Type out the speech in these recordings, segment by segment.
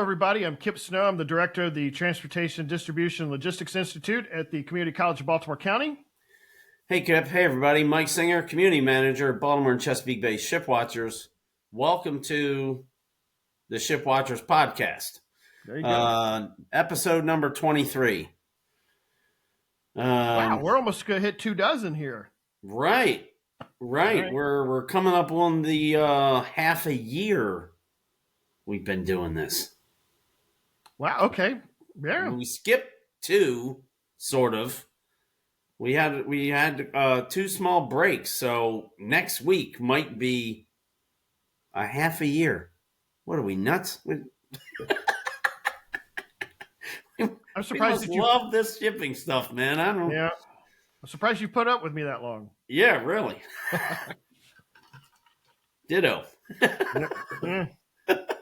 everybody. I'm Kipp Snow. I'm the director of the Transportation Distribution and Logistics Institute at the Community College of Baltimore County. Hey, Kipp. Hey, everybody. Mike Singer, community manager, Baltimore and Chesapeake Bay Shipwatchers. Welcome to the Shipwatchers podcast. There you go. Episode number 23. Wow, we're almost going to hit 24 here. Right. We're coming up on the half a year we've been doing this. Wow, okay. Yeah. We skipped two, sort of. We had two small breaks, so next week might be a half a year. What are we, nuts? I'm surprised that you love this shipping stuff, man. I don't. Yeah, I'm surprised you put up with me that long. Yeah, really. Ditto.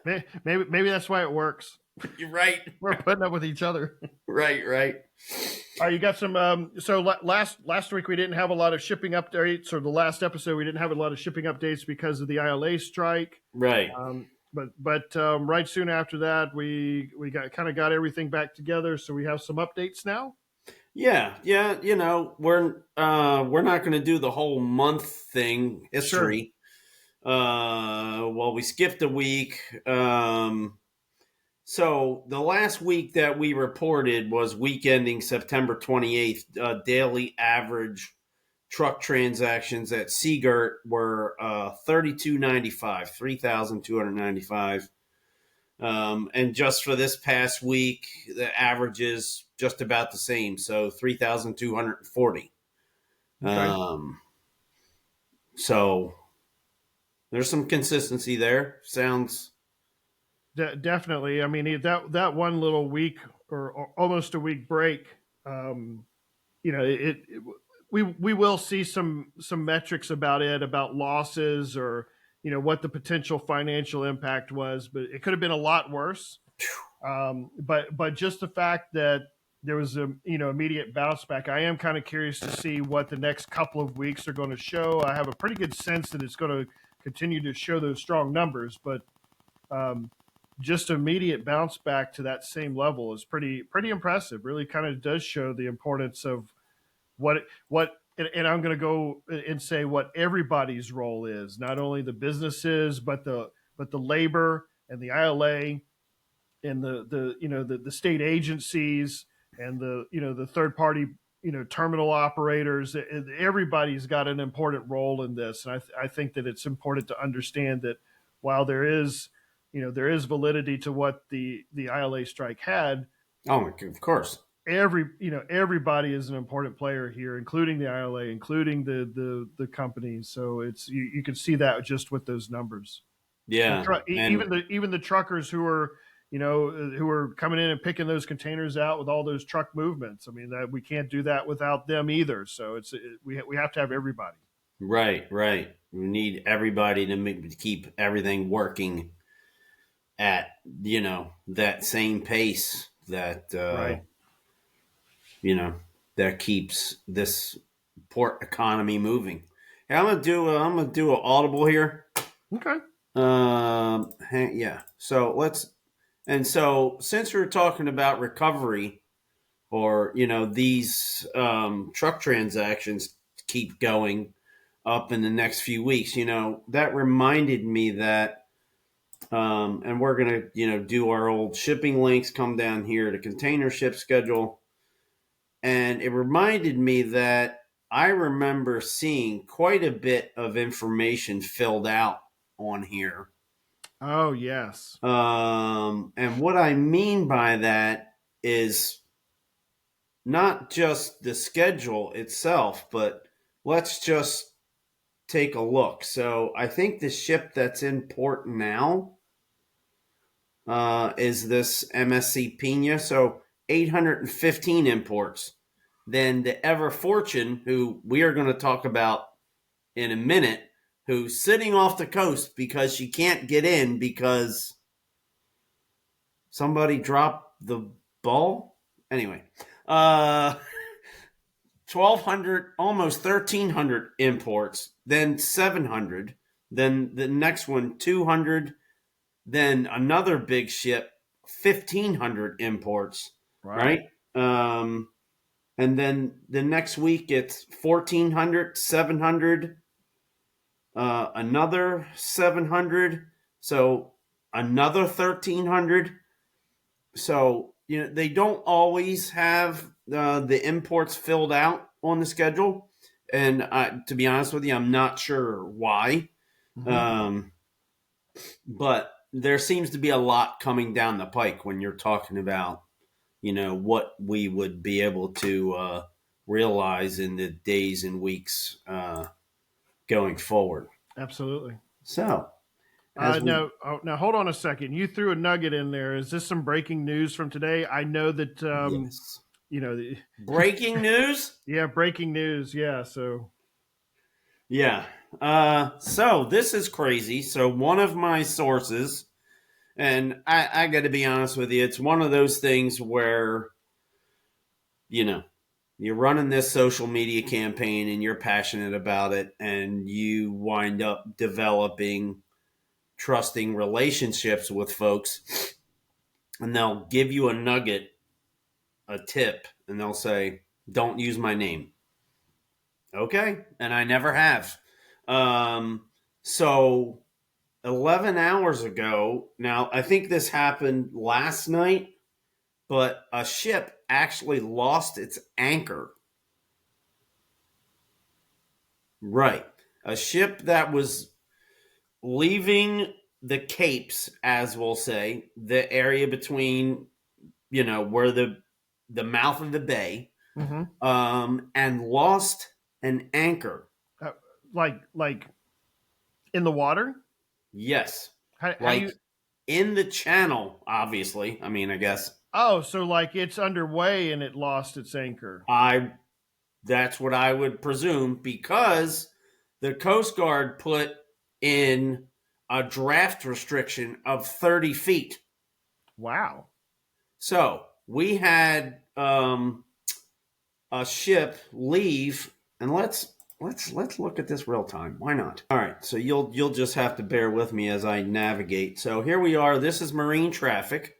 Maybe that's why it works. You're right. We're putting up with each other. Right. All right, you got some. So last week we didn't have a lot of shipping updates, or the last episode we didn't have a lot of shipping updates because of the ILA strike. Right. But right soon after that, we got everything back together. So we have some updates now. Yeah. You know, we're not going to do the whole month thing history. Sure. Well, we skipped a week. So the last week that we reported was week ending September 28th. Daily average truck transactions at Seagirt were 3,295, 3,295. And just for this past week, the average is just about the same, so 3,240. Okay. So there's some consistency there. Sounds... Definitely. I mean, that one little week or almost a week break, we will see some metrics about losses or, what the potential financial impact was, but it could have been a lot worse. But just the fact that there was a, immediate bounce back, I am kind of curious to see what the next couple of weeks are going to show. I have a pretty good sense that it's going to continue to show those strong numbers, but, just immediate bounce back to that same level is pretty impressive. Really kind of does show the importance of what, and I'm going to go and say what everybody's role is, not only the businesses, but the labor and the ILA and the state agencies and the third party, terminal operators. Everybody's got an important role in this. And I think that it's important to understand that while there is validity to what the ILA strike had. Oh, of course. Everybody is an important player here, including the ILA, including the companies. So it's you can see that just with those numbers. Yeah, even the truckers who are coming in and picking those containers out with all those truck movements. I mean, that we can't do that without them either. So we have to have everybody. Right. We need everybody to keep everything working at that same pace that right. That keeps this port economy moving. Hey, I'm gonna do an audible here. Okay. Yeah. So since we're talking about recovery, or these truck transactions keep going up in the next few weeks, that reminded me that. And we're going to, do our old shipping links, come down here to container ship schedule. And it reminded me that I remember seeing quite a bit of information filled out on here. Oh, yes. And what I mean by that is not just the schedule itself, but let's just take a look. So I think the ship that's in port now is this MSC Pina. So 815 imports. Then the Ever Fortune, who we are going to talk about in a minute, who's sitting off the coast because she can't get in because somebody dropped the ball. Anyway, 1,200, almost 1,300 imports, then 700, then the next one 200, then another big ship 1,500 imports, Right. right? And then the next week it's 1,400, 700, another 700, so another 1,300. So they don't always have the imports filled out on the schedule, and to be honest with you, I'm not sure why. Mm-hmm. Um, but there seems to be a lot coming down the pike when you're talking about what we would be able to realize in the days and weeks going forward. Absolutely. So as we Now hold on a second. You threw a nugget in there. Is this some breaking news from today? I know that yes, you know, the, breaking news. yeah, breaking news. Yeah, so Yeah. So this is crazy. So one of my sources, and I got to be honest with you, it's one of those things where you're running this social media campaign and you're passionate about it, and you wind up developing trusting relationships with folks, and they'll give you a nugget, a tip, and they'll say, "Don't use my name." Okay, and I never have. So 11 hours ago, now I think this happened last night, but a ship actually lost its anchor. Right. A ship that was leaving the capes, as we'll say, the area between, where the mouth of the bay, mm-hmm. and lost an anchor. uh, like in the water. Yes. How do Like you? in the channel, obviously. I mean, I guess Oh, so like it's underway and it lost its anchor. I that's what I would presume, because the Coast Guard put in a draft restriction of 30 feet. Wow. So we had a ship leave, and let's look at this real time. Why not? All right, so you'll just have to bear with me as I navigate. So here we are. This is marine traffic.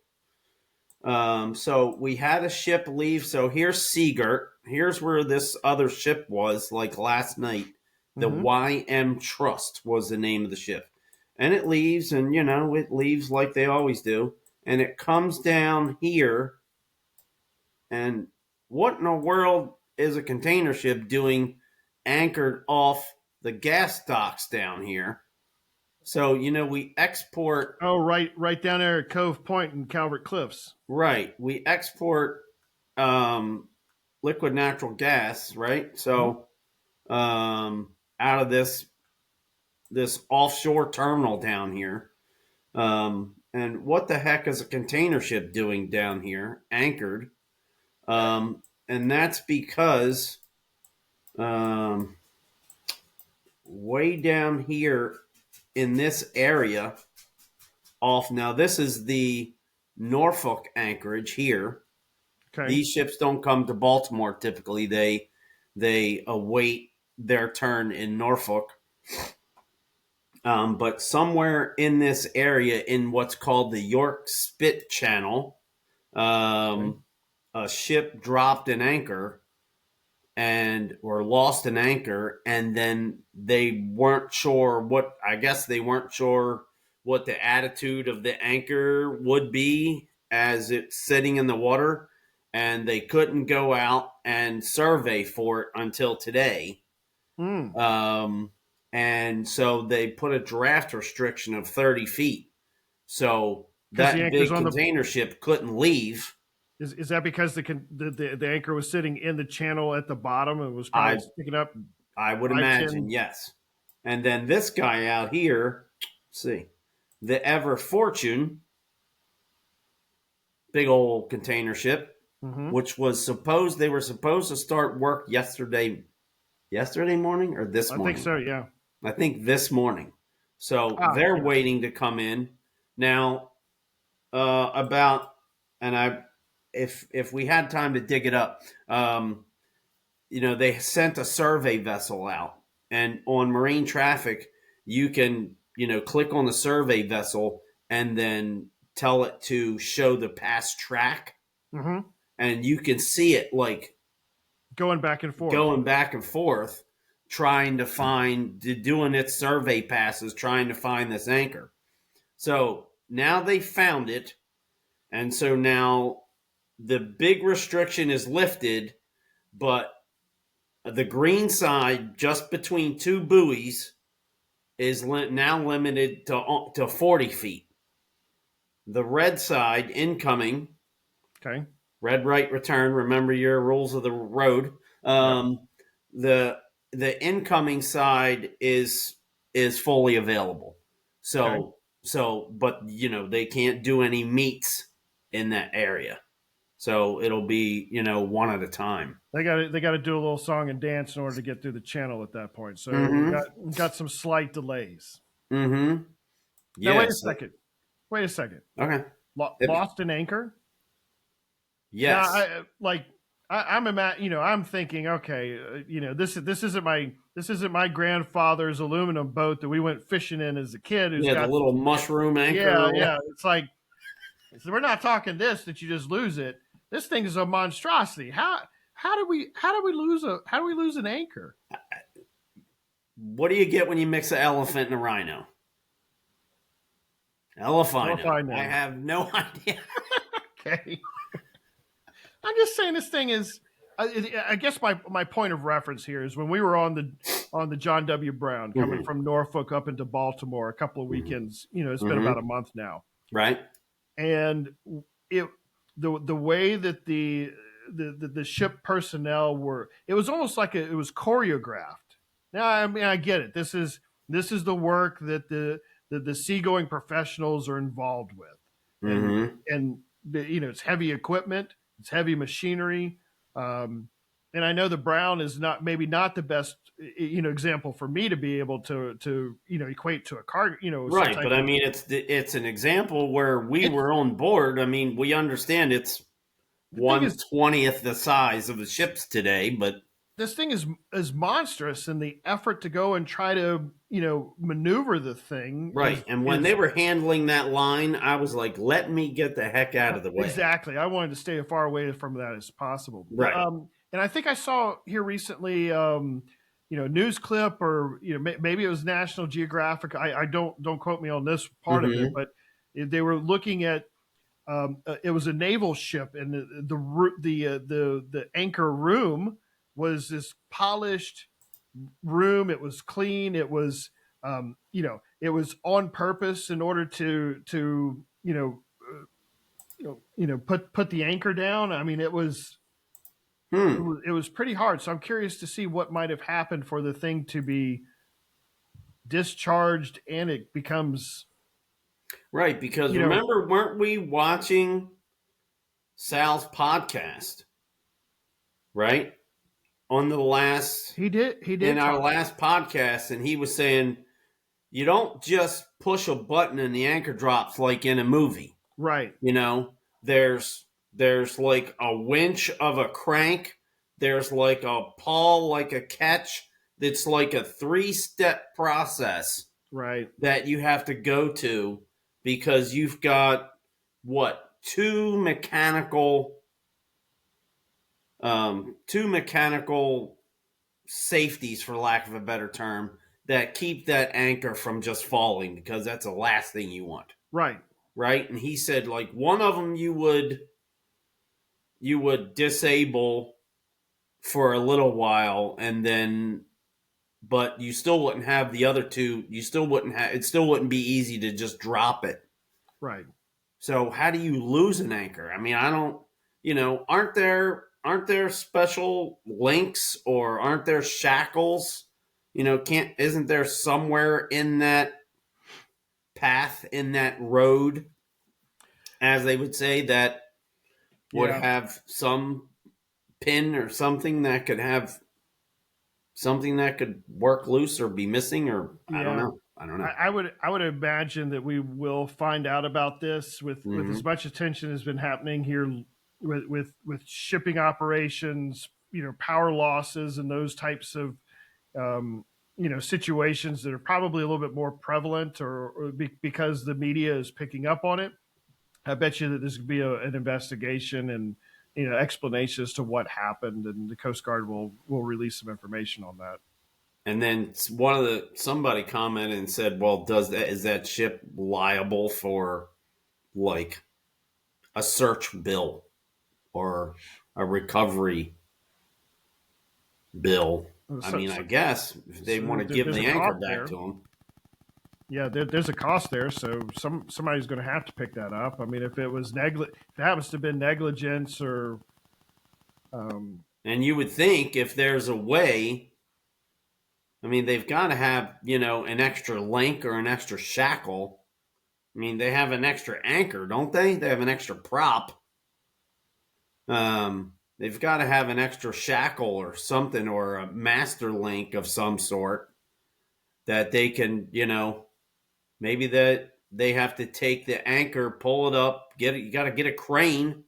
So we had a ship leave. So here's Seagirt. Here's where this other ship was, like last night. The Mm-hmm. YM Trust was the name of the ship. And it leaves, and it leaves like they always do. And it comes down here. And what in the world is a container ship doing anchored off the gas docks down here? So, we export. Oh, right down there at Cove Point and Calvert Cliffs. Right. We export liquid natural gas, right? Mm-hmm. So out of this offshore terminal down here. And what the heck is a container ship doing down here, anchored? And that's because way down here in this area, off now, this is the Norfolk anchorage here. Okay. These ships don't come to Baltimore typically. They await their turn in Norfolk. But somewhere in this area, in what's called the York Spit Channel, Okay. a ship dropped an anchor or lost an anchor, and then they weren't sure what. I guess they weren't sure what the attitude of the anchor would be as it's sitting in the water, and they couldn't go out and survey for it until today. Mm. Um, and so they put a draft restriction of 30 feet. So Because the that anchor's big on the. container ship couldn't leave. Is that because the anchor was sitting in the channel at the bottom and was I probably picking up I would 5, imagine, 10? yes. And then this guy out here, let's see, the Ever Fortune, big old container ship, Mm-hmm. which they were supposed to start work yesterday morning or this I think morning. so. Yeah. I think this morning. So they're Yeah. waiting to come in now. And if we had time to dig it up, they sent a survey vessel out, and on marine traffic, you can click on the survey vessel and then tell it to show the past track, Mm-hmm. and you can see it like Going back and forth. going back and forth, trying to find, doing its survey passes, trying to find this anchor. So now they found it, and so now the big restriction is lifted, but the green side, just between two buoys, is now limited to 40 feet. The red side, incoming, Okay. red right return. Remember your rules of the road. The incoming side is fully available. So but they can't do any meets in that area. So it'll be one at a time. They got to do a little song and dance in order to get through the channel at that point. So we got some slight delays. Mm-hmm. Now Yes. Wait a second. Okay. Lost an anchor? Yes. Now, I'm thinking, okay, this isn't my grandfather's aluminum boat that we went fishing in as a kid. Who's got the little mushroom anchor. Yeah. It's like, we're not talking this that you just lose it. This thing is a monstrosity. How do we lose an anchor? What do you get when you mix an elephant and a rhino? Elephino. I have no idea. Okay. I'm just saying this thing is. I guess my point of reference here is when we were on the John W. Brown coming from Norfolk up into Baltimore a couple of weekends. It's been about a month now. Right. And the way that the ship personnel were, it was almost like it was choreographed. Now, I mean, I get it. This is the work that the seagoing professionals are involved with, and it's heavy equipment, it's heavy machinery, and I know the Brown is maybe not the best example for me to be able to equate to a cargo. Right, but I mean, it's an example where we were on board. I mean, we understand it's 1/20th the size of the ships today, but this thing is monstrous, and the effort to go and try to maneuver the thing. Right, and when they were handling that line, I was like, "Let me get the heck out of the way." Exactly, I wanted to stay as far away from that as possible. Right, and I think I saw here recently, news clip, or maybe it was National Geographic. I don't quote me on this part of it, but they were looking at. It was a naval ship, and the anchor room was this polished room. It was clean. It was, it was on purpose in order to put the anchor down. I mean, it was pretty hard. So I'm curious to see what might have happened for the thing to be discharged and it becomes right. Because remember, weren't we watching Sal's podcast? Right. On the last, he did in our last podcast, and he was saying, you don't just push a button and the anchor drops like in a movie, right? There's like a winch of a crank, there's like a pawl, like a catch. That's like a 3-step process, right? That you have to go to because you've got two mechanical safeties, for lack of a better term, that keep that anchor from just falling, because that's the last thing you want. Right. And he said, like, one of them you would disable for a little while, and then, but you still wouldn't have the other two. It still wouldn't be easy to just drop it. Right. So how do you lose an anchor? I mean, I don't, aren't there special links, or aren't there shackles? Isn't there somewhere in that path, in that road, as they would say, that would have some pin or something that could work loose or be missing, or I don't know. I would imagine that we will find out about this with as much attention has been happening here with shipping operations, power losses and those types of situations that are probably a little bit more prevalent, or because the media is picking up on it. I bet you that there's going to be an investigation and explanation as to what happened, and the Coast Guard will release some information on that. And then somebody commented and said, "Well, is that ship liable for like a search bill or a recovery bill?" I So, mean, so, I guess if they want to give there's a the anchor cost back there. to them. Yeah, there's a cost there, so somebody's going to have to pick that up. I mean, if it happens to have been negligence or, And you would think if there's a way, I mean, they've got to have, an extra link or an extra shackle. I mean, they have an extra anchor, don't they? They have an extra prop. They've got to have an extra shackle or something, or a master link of some sort that they can, maybe that they have to take the anchor, pull it up, you got to get a crane.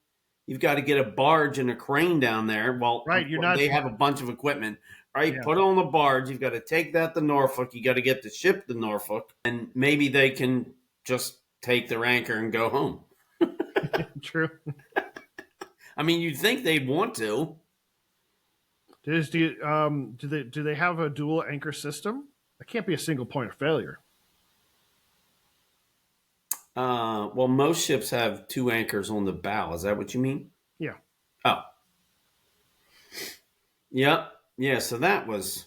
You've got to get a barge and a crane down there. Well, right, you're not. they have a bunch of equipment, right? Yeah. Put on the barge. You've got to take that to Norfolk. You got to get the ship to Norfolk, and maybe they can just take their anchor and go home. True. I mean, you'd think they'd want to. Do they have a dual anchor system? That can't be a single point of failure. Well, most ships have two anchors on the bow. Is that what you mean? Yeah. Oh, yep, yeah. So that was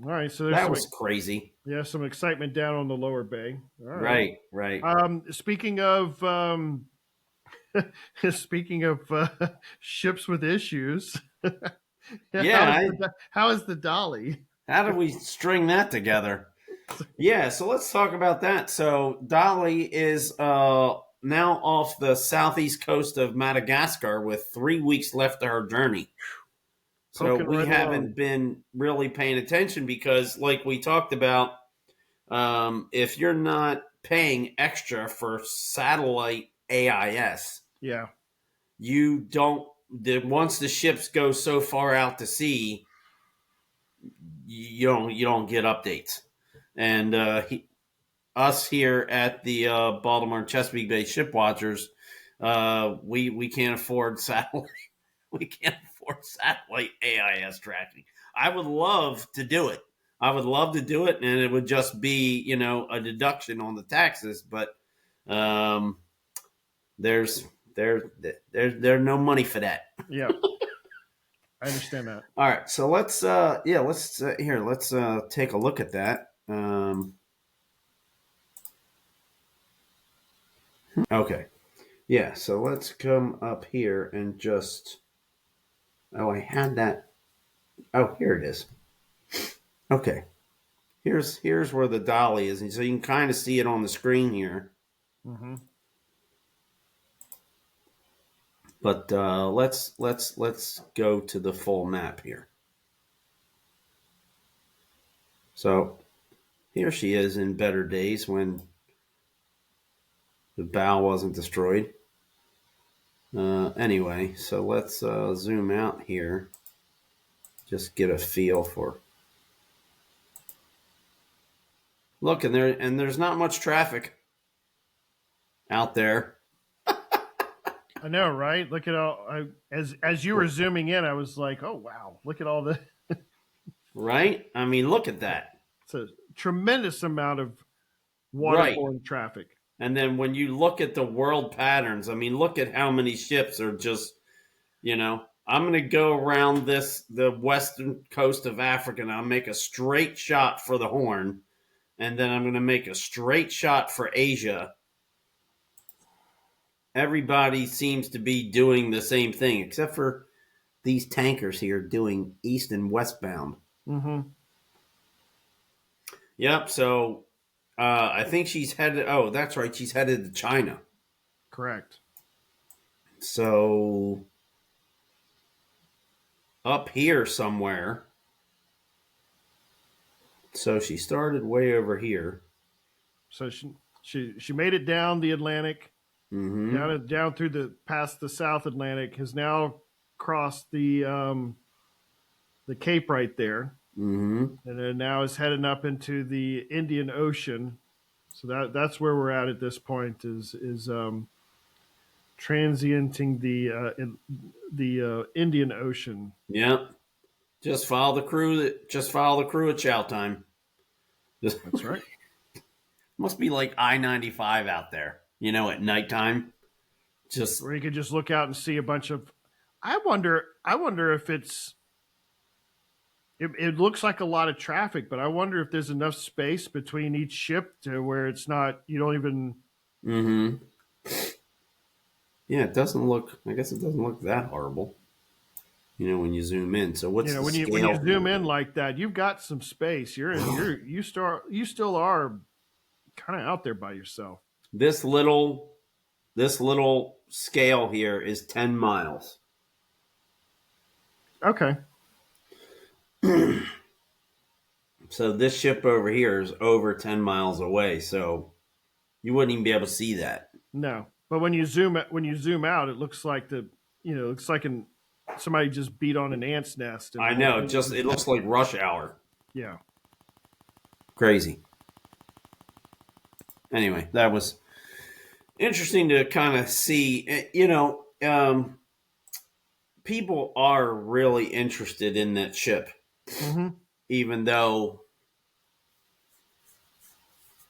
All right. So there's crazy. some excitement down on the lower bay. All right. Right. Speaking of speaking of ships with issues, Yeah. how is the Dolly? How do we string that together? Yeah, so let's talk about that. So Dolly is now off the southeast coast of Madagascar with 3 weeks left of her journey. So we haven't been really paying attention because, like we talked about, if you're not paying extra for satellite AIS, yeah, you don't. Once the ships go so far out to sea, you don't get updates. And us here at the Baltimore and Chesapeake Bay Shipwatchers, we can't afford satellite. We can't afford satellite AIS tracking. I would love to do it. And it would just be a deduction on the taxes. But there's no money for that. Yeah, I understand that. All right, so let's take a look at that. Okay. Yeah, so let's come up here and just... Oh, I had that. Oh, here it is. Okay. Here's where the Dolly is. And so you can kind of see it on the screen here. Mm-hmm. But let's go to the full map here. So here she is in better days when the bow wasn't destroyed. Anyway, so let's zoom out here. Just get a feel for. Look, and there's not much traffic out there. I know, right? Look at all. As you were zooming in, I was like, "Oh wow! Look at all the." Right? I mean, look at that. It's a tremendous amount of waterborne traffic. And then when you look at the world patterns, I mean, look at how many ships are just, I'm going to go around the western coast of Africa, and I'll make a straight shot for the Horn, and then I'm going to make a straight shot for Asia. Everybody seems to be doing the same thing, except for these tankers here doing east and westbound. Mm-hmm. Yep, so I think she's headed... Oh, that's right, she's headed to China. Correct. So up here somewhere. So she started way over here. So she made it down the Atlantic, down through past the South Atlantic, has now crossed the Cape right there, and then now is heading up into the Indian Ocean. So that's where we're at this point. Is transienting the Indian Ocean. Yep. Just follow the crew. Just follow the crew at chow time. Just, That's right. must be like I-95 out there. At nighttime. Just Where you could just look out and see a bunch of. I wonder if it's. It looks like a lot of traffic, but I wonder if there's enough space between each ship to where it's not. You don't even. Mm-hmm. Yeah, it doesn't look. I guess it doesn't look that horrible. When you zoom in. So what's the When scale? you zoom in like that, you've got some space. You still are kind of out there by yourself. This little scale here is 10 miles. Okay. So this ship over here is over 10 miles away. So you wouldn't even be able to see that. No, but when you zoom out, it looks like somebody just beat on an ant's nest. I know. It looks like rush hour. Yeah. Crazy. Anyway, that was interesting to kind of see. People are really interested in that ship, even though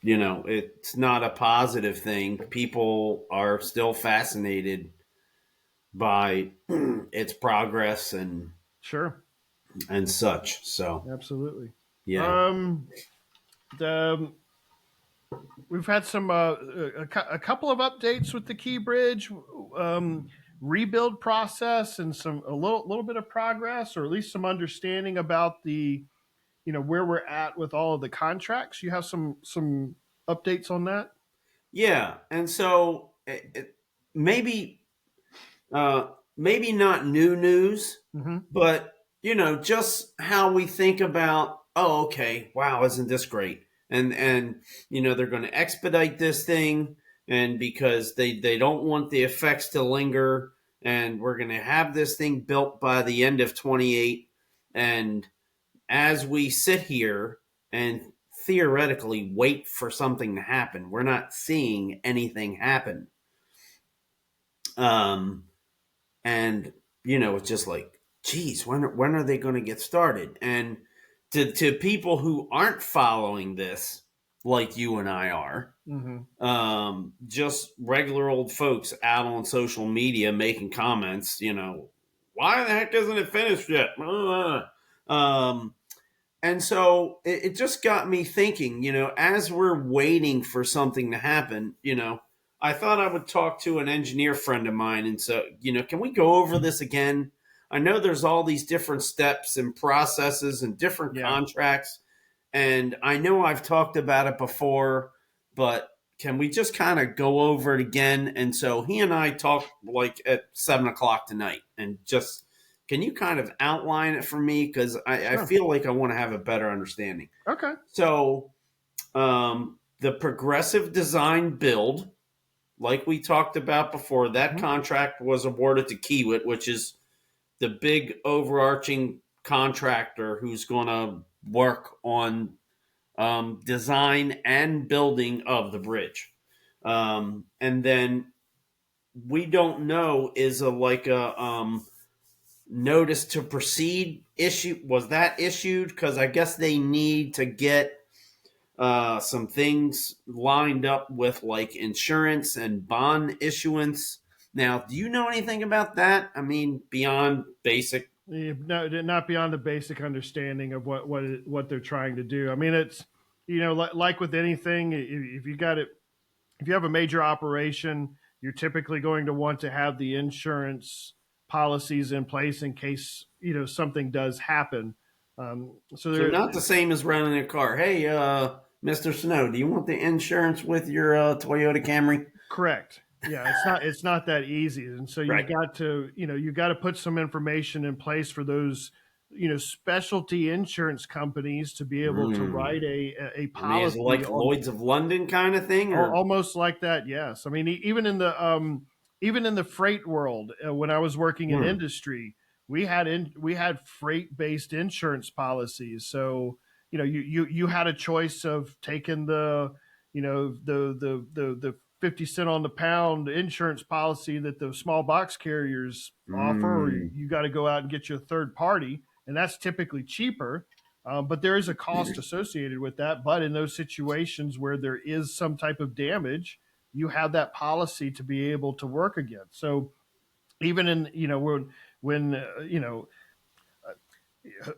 it's not a positive thing. People are still fascinated by its progress and Sure. and such. So Absolutely. yeah. We've had some a couple of updates with the Key Bridge rebuild process and a little bit of progress, or at least some understanding about the where we're at with all of the contracts. You have some updates on that? Yeah, and so maybe maybe not new news, but just how we think about. Oh, okay, wow, isn't this great? And they're going to expedite this thing, and because they don't want the effects to linger, and we're going to have this thing built by the end of 28. And as we sit here and theoretically wait for something to happen, we're not seeing anything happen. And it's just like, geez, when are they going to get started? And to people who aren't following this, like you and I are, just regular old folks out on social media making comments, why the heck isn't it finished yet? And so it just got me thinking, as we're waiting for something to happen, I thought I would talk to an engineer friend of mine. And so, can we go over this again? I know there's all these different steps and processes and different contracts. And I know I've talked about it before, but can we just kind of go over it again? And so he and I talked like at 7:00 tonight, and just, can you kind of outline it for me? Because I feel like I want to have a better understanding. Okay. So the progressive design build, like we talked about before, that contract was awarded to Kiewit, which is the big overarching contractor who's going to work on design and building of the bridge. And then we don't know, is a notice to proceed was that issued? Because I guess they need to get some things lined up with like insurance and bond issuance. Now, do you know anything about that? I mean, beyond basic. No, not beyond the basic understanding of what they're trying to do. I mean, it's like with anything, if you have a major operation, you're typically going to want to have the insurance policies in place in case something does happen. So they're not the same as renting a car. Hey, Mr. Snow, do you want the insurance with your Toyota Camry? Correct. Yeah, it's not that easy, and so you've got to put some information in place for those specialty insurance companies to be able to write a policy, like Lloyd's of London kind of thing, or almost like that. Yes, I mean even in the freight world, when I was working in industry, we had freight based insurance policies. So you had a choice of taking the 50 cent on the pound insurance policy that the small box carriers offer, or you got to go out and get you a third party, and that's typically cheaper. But there is a cost associated with that. But in those situations where there is some type of damage, you have that policy to be able to work against. So even in, when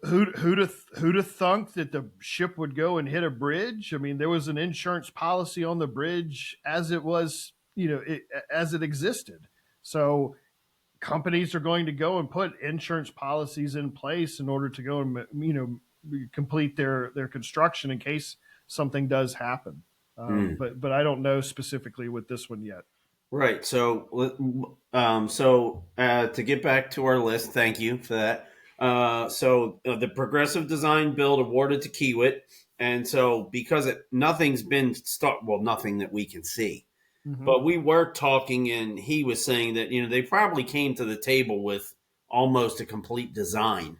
who'd have thunk that the ship would go and hit a bridge? I mean, there was an insurance policy on the bridge as it was, as it existed. So companies are going to go and put insurance policies in place in order to go and complete their construction in case something does happen. But I don't know specifically with this one yet. Right. So, to get back to our list, thank you for that. The progressive design build awarded to Kiewit, and so because nothing's been nothing that we can see, but we were talking, and he was saying that they probably came to the table with almost a complete design.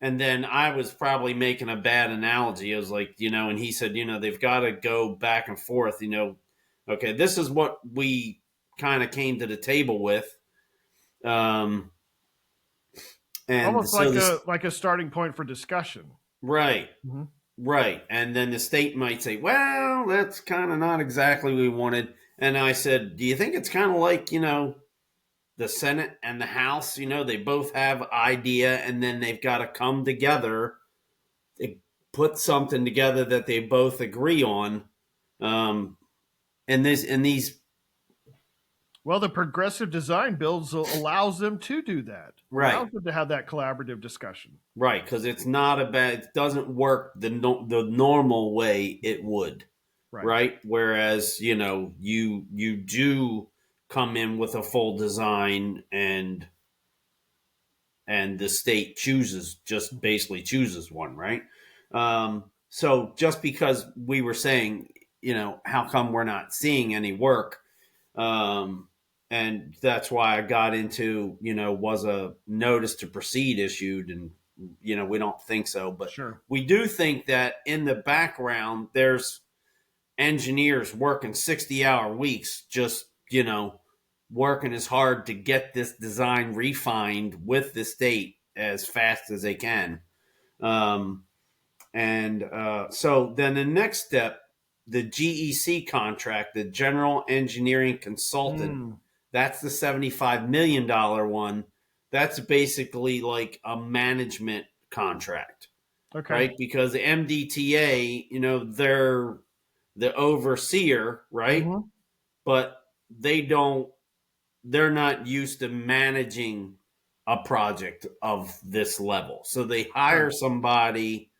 And then I was probably making a bad analogy. I was like, and he said, they've got to go back and forth, okay, this is what we kind of came to the table with. And almost like a starting point for discussion. Right. Mm-hmm. Right. And then the state might say, well, that's kind of not exactly what we wanted. And I said, do you think it's kind of like, the Senate and the House, they both have idea, and then they've got to come together, put something together that they both agree on. Well, the progressive design bills allows them to do that. Right. Allows them to have that collaborative discussion. Right, because it doesn't work the normal way it would. Right? Whereas, you do come in with a full design, and the state basically chooses one, right? So just because we were saying, how come we're not seeing any work? And that's why I got into, was a notice to proceed issued? And, we don't think so. But sure, we do think that in the background, there's engineers working 60-hour weeks, just, working as hard to get this design refined with the state as fast as they can. So then the next step, the GEC contract, the General Engineering Consultant, that's the $75 million one. That's basically like a management contract. Okay. Right? Because the MDTA, they're the overseer, right? Mm-hmm. But they're not used to managing a project of this level. So they hire somebody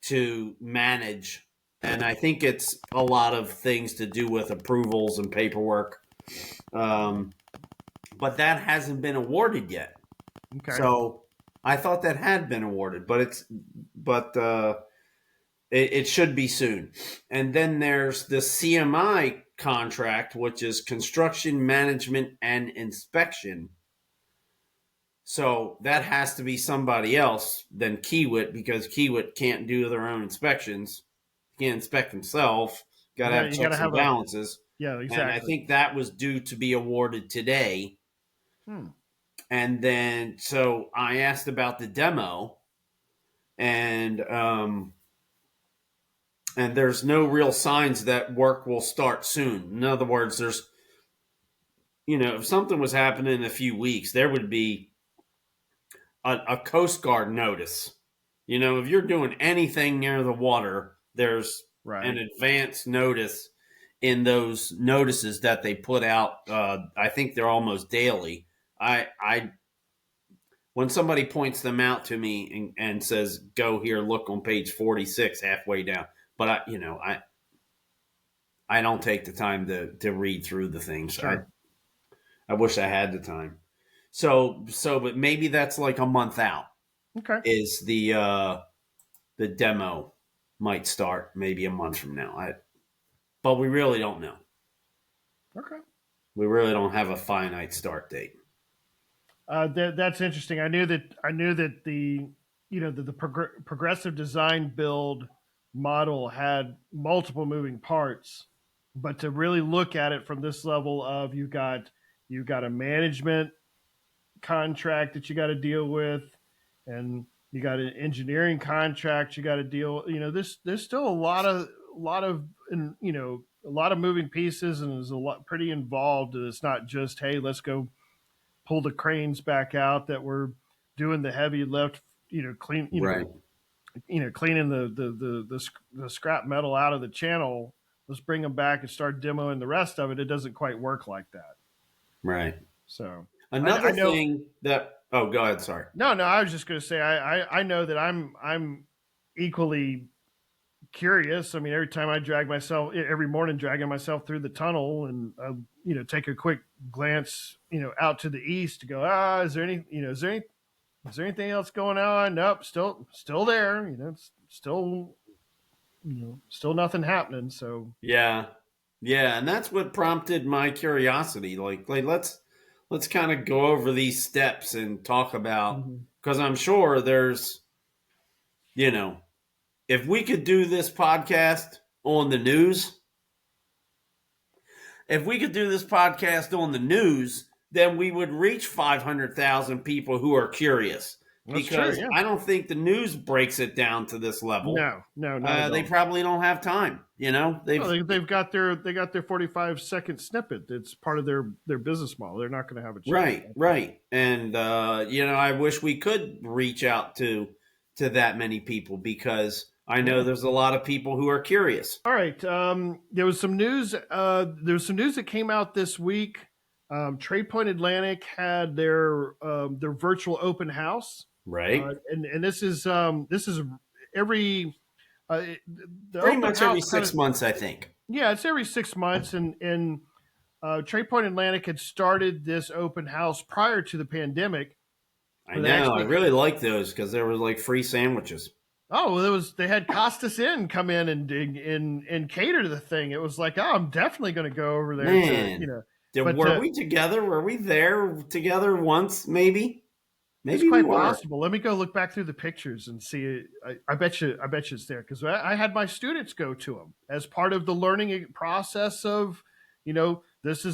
to manage. And I think it's a lot of things to do with approvals and paperwork. But that hasn't been awarded yet. Okay. So I thought that had been awarded, but it should be soon. And then there's the CMI contract, which is construction management and inspection. So that has to be somebody else than Kiewit, because Kiewit can't do their own inspections. Can't inspect himself. Got to have checks and balances. Yeah, exactly. And I think that was due to be awarded today. And then, so I asked about the demo, and there's no real signs that work will start soon. In other words, there's, if something was happening in a few weeks, there would be a Coast Guard notice. If you're doing anything near the water, there's an advance notice in those notices that they put out. I think they're almost daily. When somebody points them out to me and says, go here, look on page 46, halfway down. But I don't take the time to read through the things. Sure. I wish I had the time. But maybe that's like a month out. Okay. Is the demo might start maybe a month from now. But we really don't know. Okay. We really don't have a finite start date. That's interesting. I knew that the progressive design build model had multiple moving parts, but to really look at it from this level of you've got a management contract that you got to deal with, and you got an engineering contract you got to deal. There's still a lot of a lot of moving pieces, and there's a lot pretty involved. And it's not just, hey, let's go pull the cranes back out that were doing the heavy lift, clean, Right. cleaning the scrap metal out of the channel. Let's bring them back and start demoing the rest of it. It doesn't quite work like that. Right. So I Another know. thing that, oh, go ahead. Sorry. No, no. I was just going to say I know that I'm equally curious. I mean, every time I drag myself, every morning dragging myself through the tunnel, and take a quick glance, out to the east to go, is there any, is there anything else going on? Nope, still there. It's still, still nothing happening. So Yeah. Yeah. And that's what prompted my curiosity. Like let's kind of go over these steps and talk about, mhm. because I'm sure there's, you know, if we could do this podcast on the news, if we could do this podcast on the news, then we would reach 500,000 people who are curious, That's true. because Yeah. I don't think the news breaks it down to this level. No, no, not at They all. probably don't have time. No, they've got their 45-second snippet. It's part of their business model. They're not going to have a chance. Right. And I wish we could reach out to that many people, because I know Yeah. there's a lot of people who are curious. All right. There was some news. There was some news that came out this week. Trade Point Atlantic had their virtual open house, Right. and this is every the Pretty open much every house kind 6 of, months, I think. yeah, it's every 6 months, and Trade Point Atlantic had started this open house prior to the pandemic. I Where they know. I actually, really like those because there was like free sandwiches. oh, well, they had Costas Inn come in and dig and cater to the thing. It was like, oh, I'm definitely going to go over there to, Man, but were we together? Were we there together once? Maybe. it's Maybe we quite were. possible. Let me go look back through the pictures and see. I bet you it's there, because I had my students go to them as part of the learning process of, this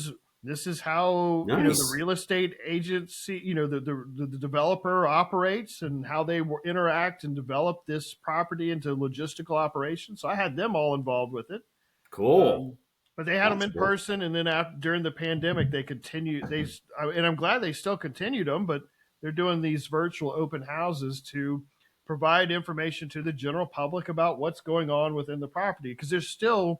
is how the Nice. real estate agency, the developer operates, and how they interact and develop this property into logistical operations. So I had them all involved with it. Cool. But they had them That's in cool. person, and then during the pandemic, they continued. And I'm glad they still continued them, but they're doing these virtual open houses to provide information to the general public about what's going on within the property, because there's still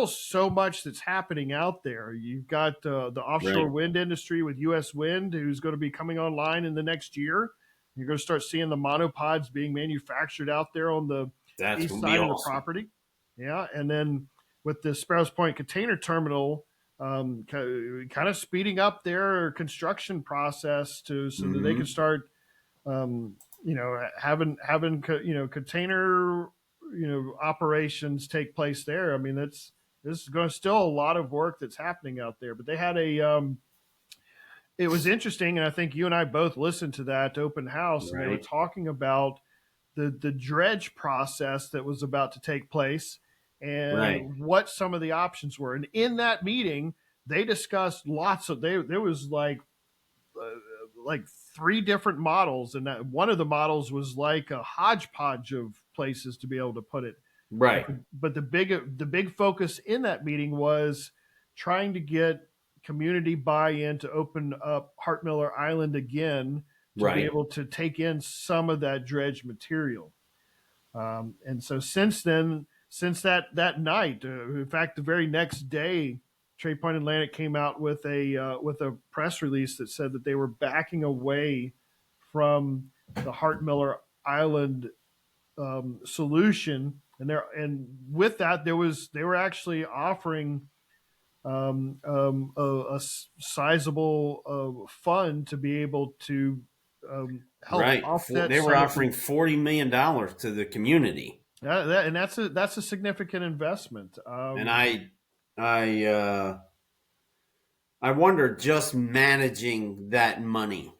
so much that's happening out there. You've got the offshore Right. wind industry with U.S. Wind, who's going to be coming online in the next year. You're going to start seeing the monopods being manufactured out there on the That's east going to be side of the awesome. property. Yeah, and then with the Sparrows Point container terminal, kind of speeding up their construction process so that they can Hmm. start, having container operations take place there. I mean, this is going to still a lot of work that's happening out there. But they had it was interesting, and I think you and I both listened to that open house, and they were Right. talking about the dredge process that was about to take place Right. and what some of the options were. And in that meeting, they discussed lots of there was like three different models, and that one of the models was like a hodgepodge of places to be able to put it. But Right. the big focus in that meeting was trying to get community buy-in to open up Hart Miller Island again, to be Right. able to take in some of that dredge material. And so since then, since that night, in fact, the very next day, Trade Point Atlantic came out with a press release that said that they were backing away from the Hart Miller Island solution, and with that, they were actually offering a sizable fund to be able to help Right. offset They were some of the offering $40 million to the community, and that's a significant investment. and I, I wonder, just managing that money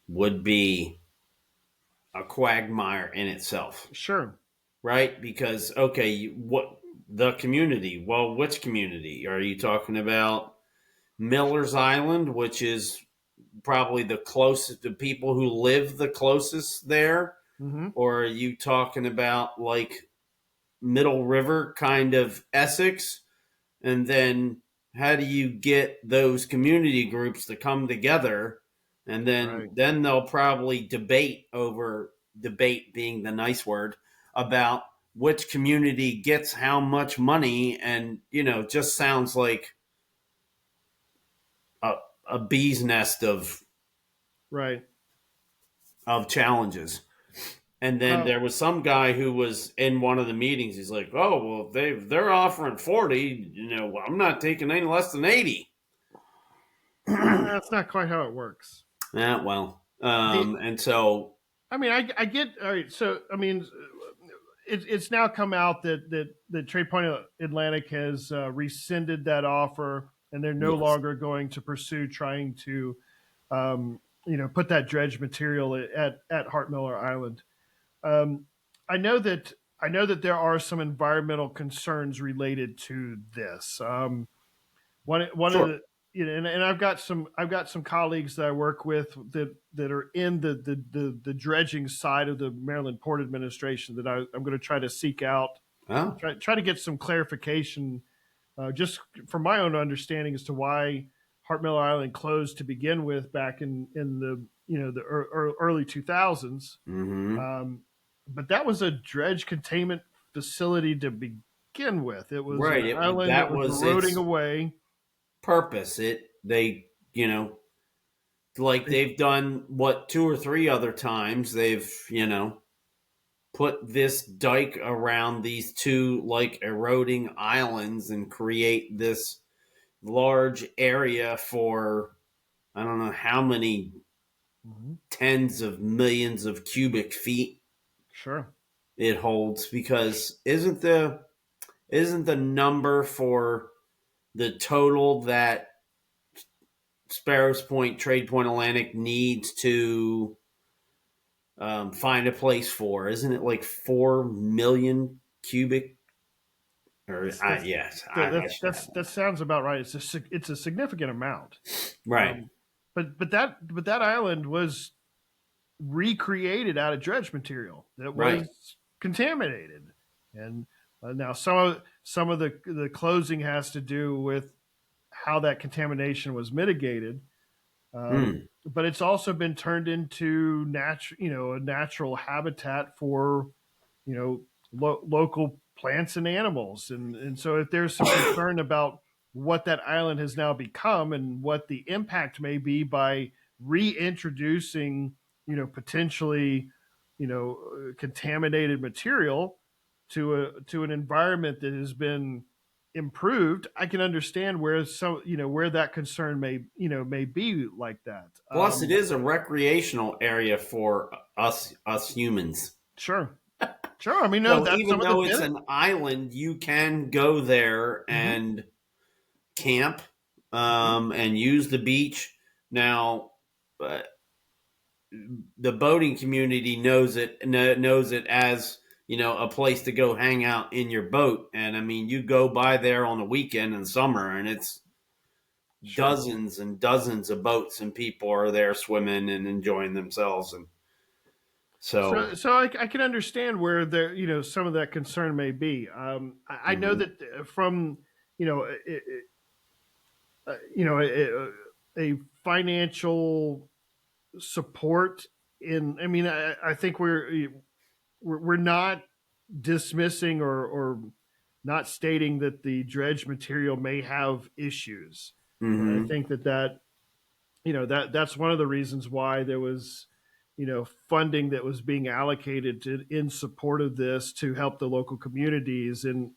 would be a quagmire in itself, Sure. right? Because okay, the community. Well, which community? Are you talking about Miller's Island, which is probably the closest, the people who live the closest there? Mm-hmm. Or are you talking about like Middle River kind of Essex? And then how do you get those community groups to come together? And then Right. they'll probably debate being the nice word, about which community gets how much money. And just sounds like a, a bee's nest Right. of challenges. And then Uh, there was some guy who was in one of the meetings. He's like, "Oh, well, they're offering 40. I'm not taking any less than 80." that's not quite how it works. Yeah, well, The and so I mean, I get all right. So I mean, it's now come out that Trade Point Atlantic has rescinded that offer, and they're no yes, longer going to pursue trying to, put that dredge material at Hart Miller Island. Um, I know that there are some environmental concerns related to this. One of sure, the and I've got some colleagues that I work with that are in the dredging side of the Maryland Port Administration that I'm going to try to seek out, oh, try to get some clarification, just from my own understanding as to why Hart Miller Island closed to begin with back in the the early 2000s. mm-hmm. But that was a dredge containment facility to begin with. It was an Right. island that That was was eroding its away. purpose. They like They, they've done what two or three other times they've put this dike around these two like eroding islands and create this large area for I don't know how many Mhm. tens of millions of cubic feet Sure. it holds, because isn't the number for the total that Sparrows Point, Trade Point Atlantic needs to find a place for? Isn't it like 4 million cubic? Or That's yes, I should have that sounds about right. It's a significant amount. right, Um, but that island was recreated out of dredge material that right. was contaminated, and now some of the closing has to do with how that contamination was mitigated. Hmm. But it's also been turned into a natural habitat for local plants and animals, and so if there's some concern about what that island has now become and what the impact may be by reintroducing potentially contaminated material to an environment that has been improved, I can understand where that concern may be like that. Plus, it is a recreational area for us humans. Sure, sure. I mean, no, So that's even some of the though it's benefit. an island, you can go there Mm-hmm, and camp, mm-hmm. and use the beach. Now, uh, the boating community knows it as a place to go hang out in your boat. And I mean, you go by there on the weekend in summer, and it's Sure. dozens and dozens of boats, and people are there swimming and enjoying themselves. And so, I can understand where there, some of that concern may be. I know mhm. that from, you know, you know, a financial support in. I mean, I think we're not dismissing or not stating that the dredge material may have issues, and I Mhm. think that's one of the reasons why there was funding that was being allocated in support of this to help the local communities in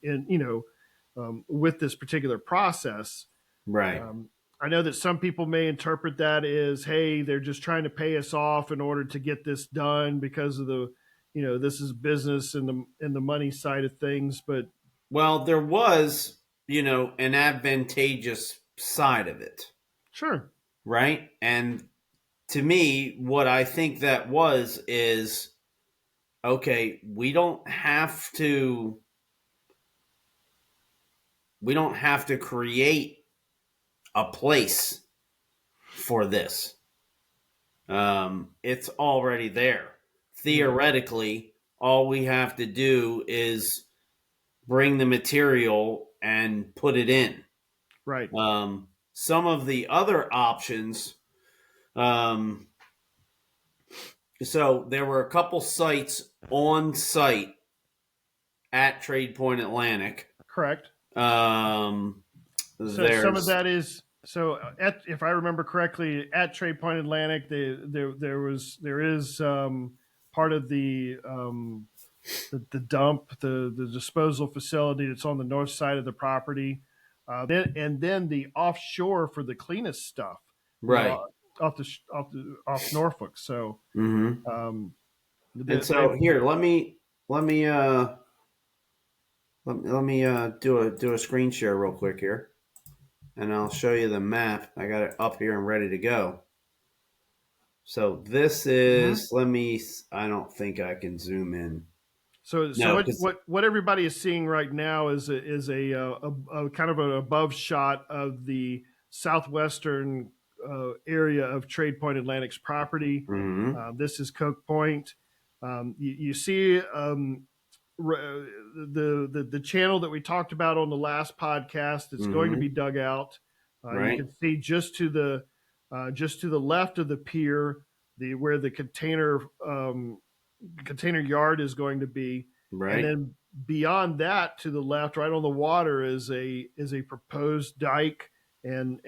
with this particular process. Right. um, I know that some people may interpret that as, hey, they're just trying to pay us off in order to get this done because of the this is business and the money side of things. But Well, there was, an advantageous side of it, sure. right? And to me, what I think that was is, okay, we don't have to we don't have to create a place for this. It's already there. Theoretically, all we have to do is bring the material and put it in. Right. Some of the other options, so there were a couple sites on site at Trade Point Atlantic. Correct. So There's some of that is if I remember correctly, at Trade Point Atlantic, there is part of the dump, the disposal facility that's on the north side of the property, then the offshore for the cleanest stuff, right. Off Norfolk. So, Mm-hmm. they, And so here, let me do a screen share real quick here, and I'll show you the map. I got it up here and ready to go. So this is I don't think I can zoom in. So No, what everybody is seeing right now is a kind of an above shot of the southwestern area of Trade Point Atlantic's property. mm-hmm. This is Coke Point. You see the channel that we talked about on the last podcast. It's going to be dug out. Right. You can see just to the left of the pier, where the container yard is going to be, Right. and then beyond that, to the left, right on the water, is a proposed dike and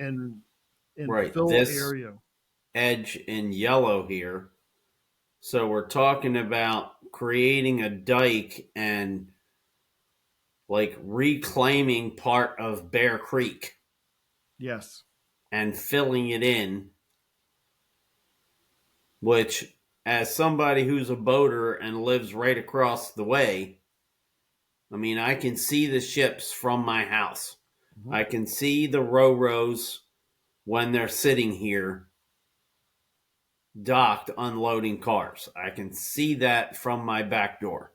Right. fill This area. edge in yellow here. So we're talking about creating a dike and like reclaiming part of Bear Creek. Yes. And filling it in, which, as somebody who's a boater and lives right across the way, I mean, I can see the ships from my house. Mm-hmm. I can see the rows when they're sitting here docked unloading cars. I can see that from my back door.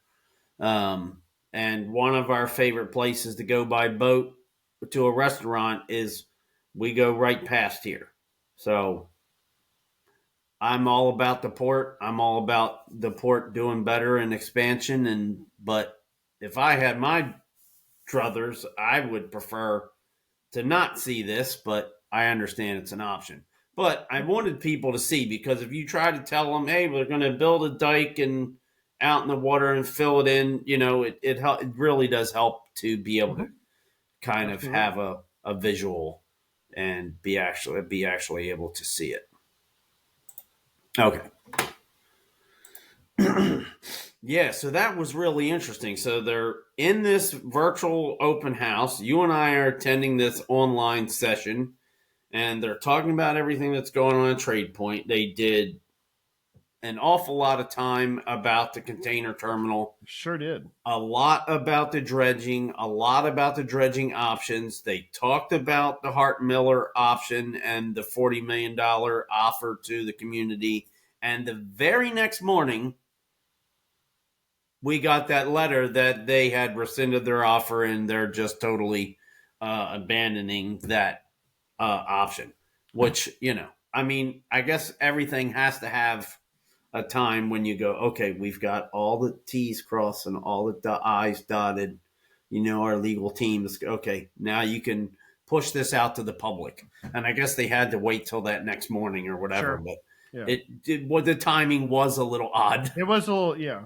And one of our favorite places to go by boat to a restaurant is we go right past here. So I'm all about the port. I'm all about the port doing better and expansion. But if I had my druthers, I would prefer to not see this, but I understand it's an option. But I wanted people to see, because if you try to tell them, hey, we're going to build a dike and out in the water and fill it in, it really does help to be able to kind of have a visual and be actually able to see it. Okay. Yeah, so that was really interesting. So they're in this virtual open house. You and I are attending this online session, and they're talking about everything that's going on at Trade Point. They did an awful lot of time about the container terminal. Sure did. A lot about the dredging, a lot about the dredging options. They talked about the Hart Miller option and the $40 million offer to the community. And the very next morning, we got that letter that they had rescinded their offer and they're just totally abandoning that option, which, I mean, I guess everything has to have a time when you go, okay, we've got all the T's crossed and all the I's dotted, our legal teams. Okay, now you can push this out to the public. And I guess they had to wait till that next morning or whatever, but the timing was a little odd. It was a little, yeah.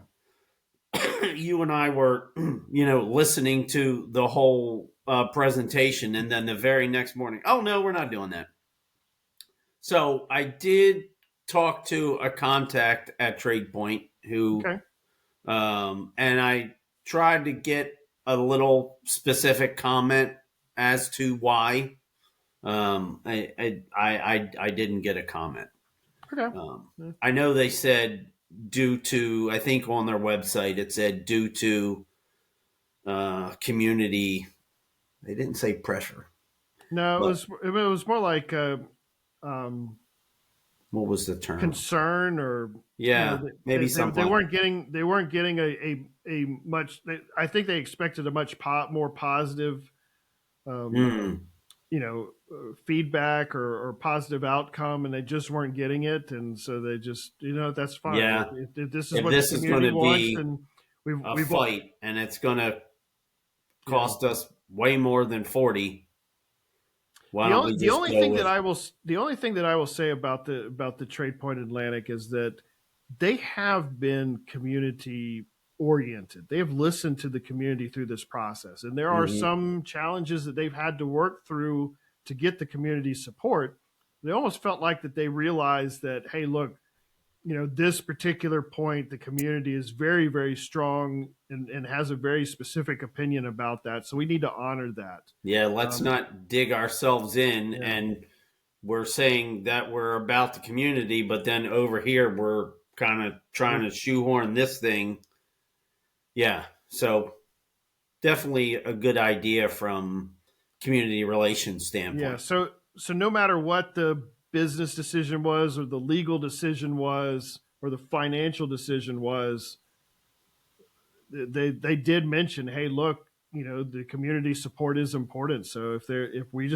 You and I were, listening to the whole presentation, and then the very next morning, oh no, we're not doing that. So I did talk to a contact at Trade Point who, and I tried to get a little specific comment as to why. I didn't get a comment. Okay. I know they said due to, I think on their website it said due to community. They didn't say pressure. No, it was more like what was the term? Concern, or maybe something. They weren't getting a much. I think they expected a much more positive um, Mm. feedback or positive outcome, and they just weren't getting it, and so they just, that's fine. Yeah. If this is If what the this is going community to wants, be then we've a we've fight and it's going to yeah. cost us way more than 40, why The don't only we the just only go thing with, that I will say about the Trade Point Atlantic is that they have been community oriented. They have listened to the community through this process, and there are Mhm. some challenges that they've had to work through to get the community support. They almost felt like that they realized that, hey, look, this particular point, the community is very, very strong and has a very specific opinion about that. So we need to honor that. Yeah, let's Um, not dig ourselves in yeah. and we're saying that we're about the community, but then over here we're kind of trying to shoehorn this thing. Yeah, so definitely a good idea from community relations Yeah. standpoint. So no matter what the business decision was, or the legal decision was, or the financial decision was, they did mention, hey, look, the community support is important. So if we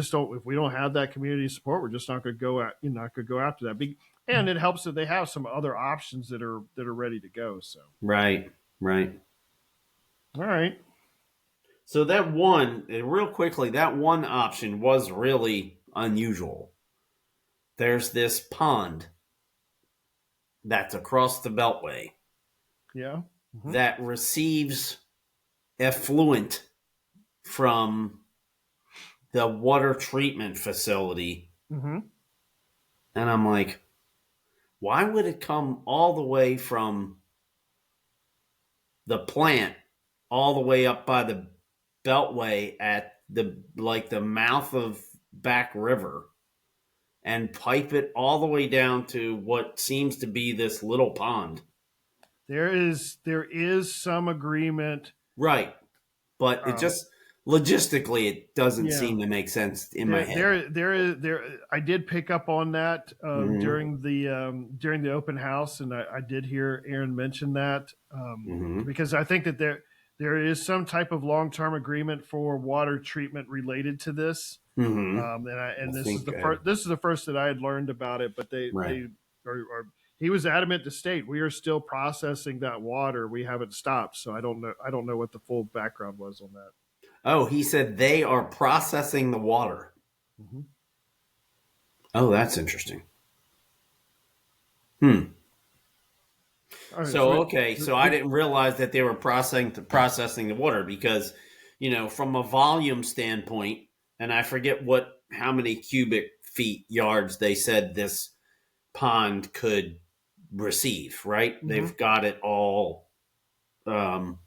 don't have that community support, we're just not going to go at you're not going to go after that. And it helps that they have some other options that are ready to go. So Right, right. all right. So that one, real quickly, that one option was really unusual. There's this pond that's across the Beltway Yeah. Hmm. that receives effluent from the water treatment facility. Hmm. And I'm like, why would it come all the way from the plant all the way up by the Beltway at the mouth of Back River and pipe it all the way down to what seems to be this little pond? There is some agreement. Right. But it Um, just logistically it doesn't yeah. seem to make sense in my There, head. there. I did pick up on that Mm-hmm. during the open house, and I did hear Aaron mention that Mm-hmm. because I think that there is some type of long term agreement for water treatment related to this, Mm-hmm. I and think this is the first that I had learned about it. But right. they are he was adamant to state we are still processing that water. We haven't stopped, so I don't know what the full background was on that. Oh, he said they are processing the water. Mm-hmm. Oh, that's interesting. Hmm. All right, So so okay, so I didn't realize that they were processing the water because, from a volume standpoint, and I forget how many cubic feet yards they said this pond could receive. Right? mhm. They've got it all um,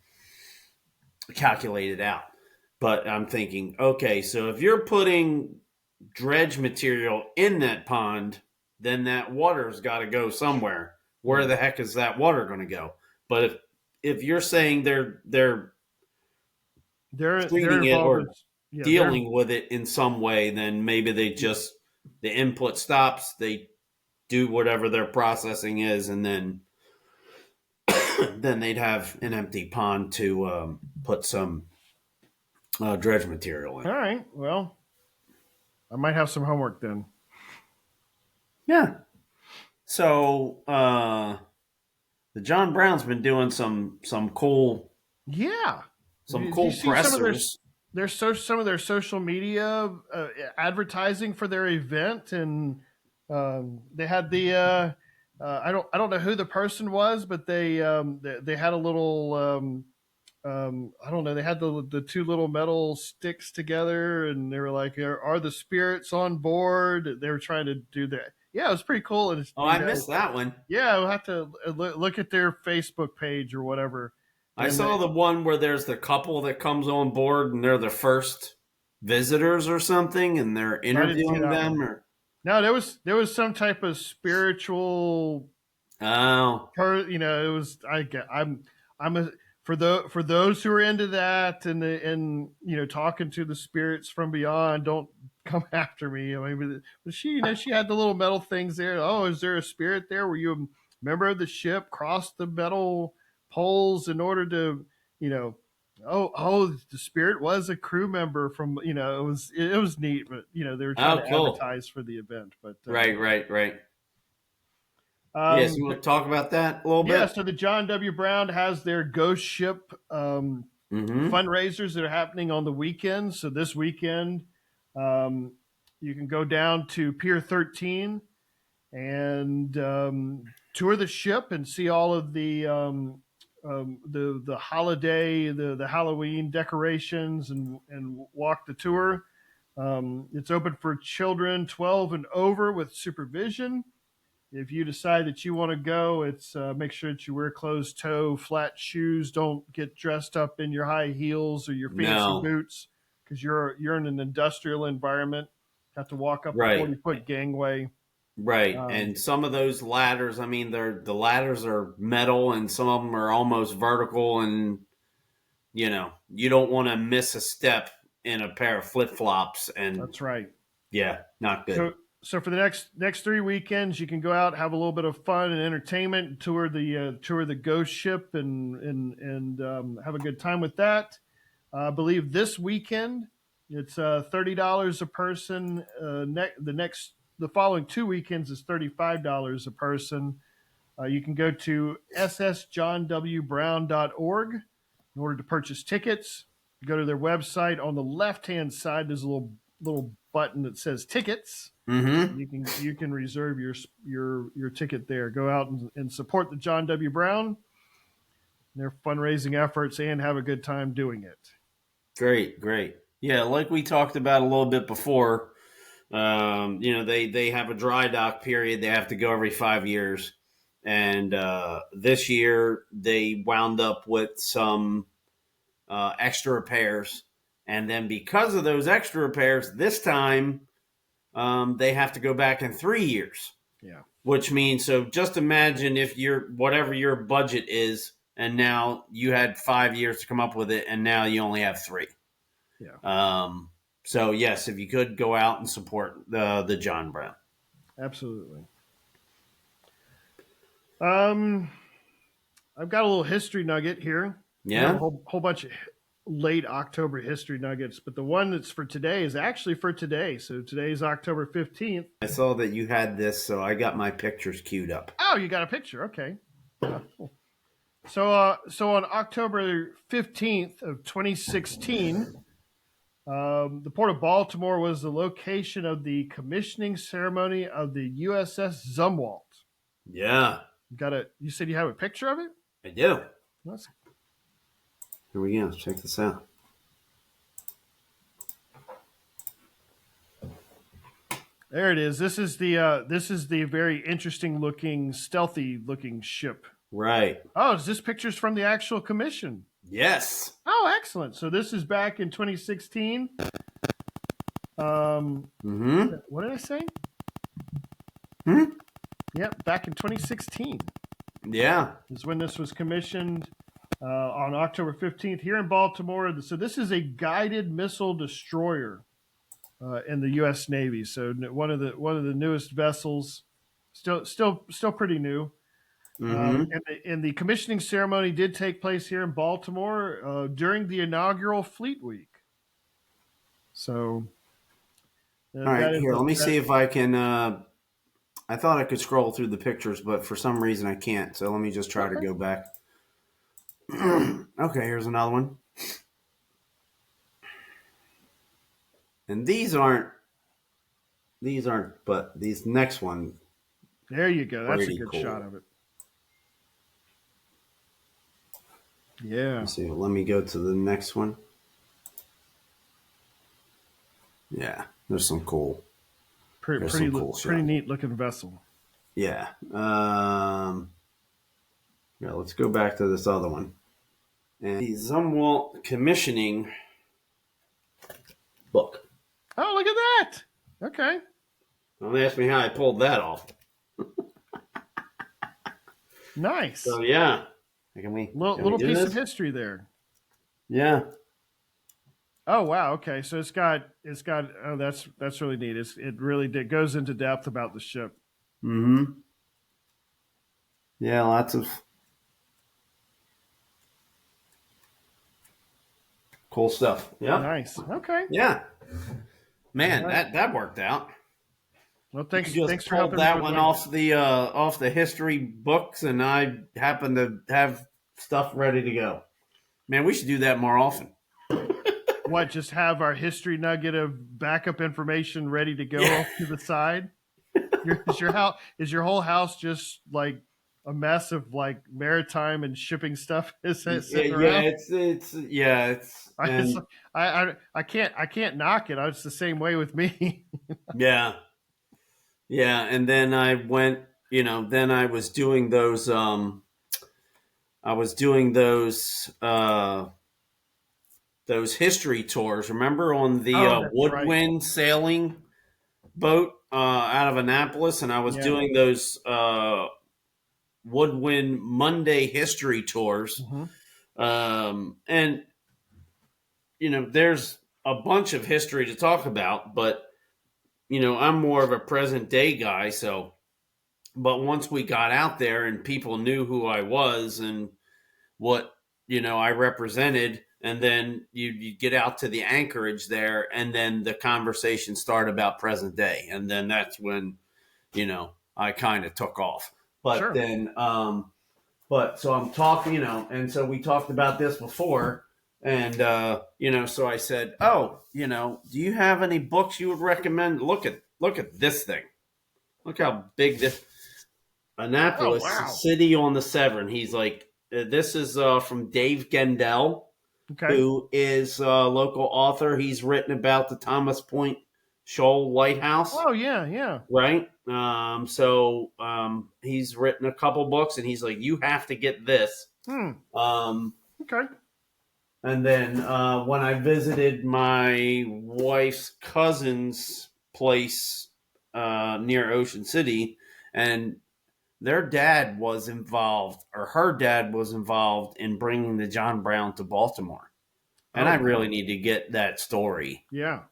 calculated out. But I'm thinking, okay, so if you're putting dredge material in that pond, then that water's got to go somewhere. Where Yeah. the heck is that water going to go? But if you're saying they're They're treating it involved in or yeah they're dealing with it in some way, then maybe they just the input stops. They do whatever their processing is, and then then they'd have an empty pond to put some dredge material in. all right. Well, I might have some homework then. Yeah. So the John Brown's been doing Yeah. some Do you cool see some of pressers. some of their social media advertising for their event, and they had I don't know who the person was, but they had a little I don't know, they had the two little metal sticks together, and they were like, are the spirits on board? They were trying to do that. Yeah, it was pretty cool, and Oh, I missed that one. yeah, we'll have to look at their Facebook page or whatever. I And saw the one where there's the couple that comes on board and they're the first visitors or something, and they're I didn't see interviewing that them. one. Or No, there was some type of spiritual oh, it was I'm a for those who are into that, and talking to the spirits from beyond, don't come after me. I mean, but she she had the little metal things there. Oh, is there a spirit there? Were you a member of the ship? Crossed the metal poles in order to you know Oh, the Spirit was a crew member from, it was neat, but they were trying Oh, to cool. advertise for the event. But Right. Yes, um, you want to talk about that a little yeah, bit? so the John W. Brown has their Ghost Ship Mm-hmm. fundraisers that are happening on the weekend. So this weekend, um, you can go down to Pier 13 and tour the ship and see all of the holiday, the Halloween decorations, and walk the tour. It's open for children 12 and over with supervision. If you decide that you want to go, it's make sure that you wear closed toe, flat shoes. Don't get dressed up in your high heels or your fancy No. boots because you're in an industrial environment. Have to walk up a Right. 40-foot gangway. Right. Um, And some of those ladders, I mean, the ladders are metal and some of them are almost vertical, and you don't want to miss a step in a pair of flip-flops, and that's right. yeah, not good. So so for the next 3 weekends, you can go out, have a little bit of fun and entertainment, tour the ghost ship, and have a good time with that. I believe this weekend it's $30 a person. The following 2 weekends is $35 a person. You can go to ssjohnwbrown.org in order to purchase tickets. You go to their website. On the left hand side, there's a little button that says tickets. Mm-hmm. You can reserve your ticket there. Go out and support the John W. Brown, their fundraising efforts, and have a good time doing it. Great. Yeah, like we talked about a little bit before, they have a dry dock period. They have to go every 5 years. And this year they wound up with some extra repairs. And then because of those extra repairs, this time they have to go back in 3 years. Yeah. Which means, so just imagine if whatever your budget is, and now you had 5 years to come up with it, and now you only have three. Yeah. So yes, if you could go out and support the John Brown. Absolutely. Um, I've got a little history nugget here. We have a Yeah, whole bunch of late October history nuggets, but the one that's for today is actually for today. So today's October 15th. I saw that you had this, so I got my pictures queued up. Oh, you got a picture. Okay. Yeah, cool. So on October 15th of 2016, the Port of Baltimore was the location of the commissioning ceremony of the USS Zumwalt. Yeah, You said you have a picture of it? I do. That's Here we go. Check this out. There it is. This is the very interesting looking, stealthy looking ship. Right. Oh, is this pictures from the actual commission? Yes. Oh, excellent. So this is back in 2016. Mm-hmm. What did I say? Hmm? Yep, back in 2016 Yeah. is when this was commissioned on October 15th here in Baltimore. So this is a guided missile destroyer in the U.S. Navy. So one of the newest vessels, still pretty new. Mm-hmm. And the commissioning ceremony did take place here in Baltimore during the inaugural Fleet Week. So, All right. Here, let me see if I can. I thought I could scroll through the pictures, but for some reason I can't. So let me just try to go back. Okay, here's another one. And these aren't, but these next one. There you go. That's a Pretty good cool. shot of it. Yeah. Let's see. Let me go to the next one. Yeah, there's some cool. Pretty neat looking vessel. Yeah. Yeah. Let's go back to this other one. And the Zumwalt commissioning book. Oh, look at that. Okay. Don't ask me how I pulled that off. Nice. So yeah. Can we Little do piece this? of history there. Yeah. Oh wow. Okay. So it's got. Oh, that's really neat. It really goes into depth about the ship. Mm-hmm. Yeah, lots of. Cool stuff. Yeah. Nice. Okay. Yeah. Man, Right. that worked out. Well, You thanks. just Thanks for pulled helping me that with one my. off the history books, and I happen to have stuff ready to go. Man, we should do that more often. What? Just have our history nugget of backup information ready to go Yeah. off to the side. Is your house? Is your whole house just like a mess of like maritime and shipping stuff? Is it sitting Yeah, around? it's I, it's, and I can't knock it. It's the same way with me. yeah, yeah, and then I went, then I was doing those history tours. Remember on the Oh, that's right. Woodwind sailing boat out of Annapolis, and I was Yeah. doing those Woodwind Monday history tours. Hmm. And there's a bunch of history to talk about, but I'm more of a present day guy. So, but once we got out there and people knew who I was and what I represented, and then you get out to the anchorage there, and then the conversation started about present day, and then that's when I kind of took off. But Sure. then, but so I'm talking, and so we talked about this before, and so I said, oh, do you have any books you would recommend? Look at this thing. Look how big this Oh, Annapolis wow. City on the Severn. He's like, this is from Dave Gendell, Okay. who is a local author. He's written about the Thomas Point Shoal Lighthouse, Oh, yeah, yeah. right? So he's written a couple books, and he's like, you have to get this. Hmm. Um, Okay. and then when I visited my wife's cousin's place near Ocean City, and their dad was involved, or her dad was involved in bringing the John Brown to Baltimore. And Oh, I wow. really need to get that story, Yeah.